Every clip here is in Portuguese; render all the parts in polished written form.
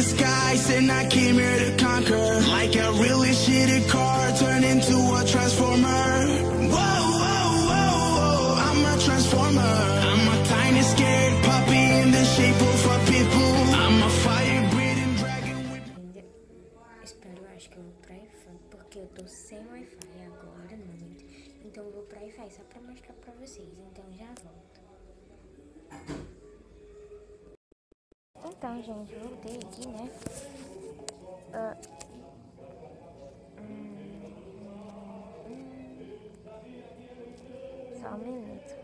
disguise and I came here to conquer. Like a really shitty car turned into a transformer. Whoa, whoa, whoa, whoa, I'm a transformer. I'm a tiny scared puppy in the shape of a people. I'm a fire breathing dragon with... Espero, acho que eu vou pra Wi-Fi, porque eu tô sem Wi-Fi agora no momento. Então eu vou pra Wi-Fi só pra mostrar pra vocês, então já volto. Então, gente, voltei aqui, né? Só um minuto.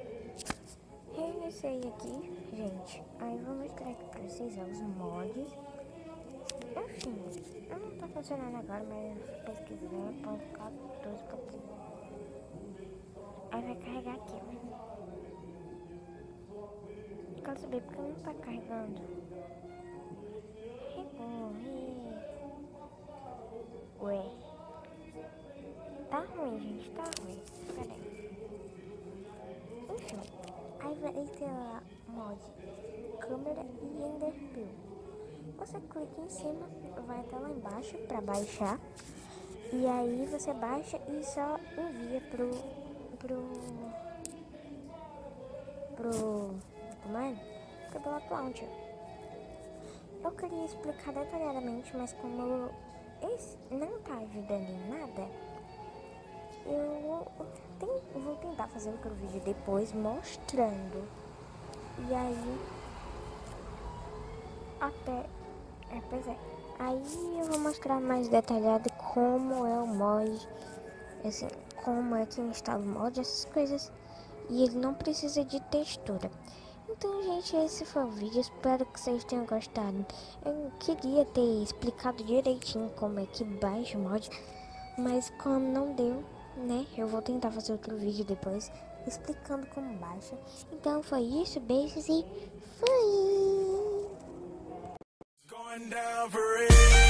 Reiniciei aqui, gente. Aí vou mostrar aqui pra vocês os mods. Enfim, não tá funcionando agora, mas se pesquisar, .14.3. Aí vai carregar aqui, ó. Quero saber porque não tá carregando. Ué. Tá ruim, gente, tá ruim. Pera aí. Enfim, aí vai ter lá mod câmera e enderpeel. Você clica em cima, vai até lá embaixo pra baixar. E aí você baixa e só envia pro como é? Pro Block Launcher. Eu queria explicar detalhadamente, mas como esse não tá ajudando em nada, eu vou tentar fazer outro vídeo depois mostrando. E aí pois é. Aí eu vou mostrar mais detalhado como é o mod, assim, como é que instala o mod, essas coisas. E ele não precisa de textura. Então, gente, esse foi o vídeo. Espero que vocês tenham gostado. Eu queria ter explicado direitinho como é que baixa o mod, mas como não deu, né? Eu vou tentar fazer outro vídeo depois explicando como baixa. Então foi isso, beijos e fui! Going down for it.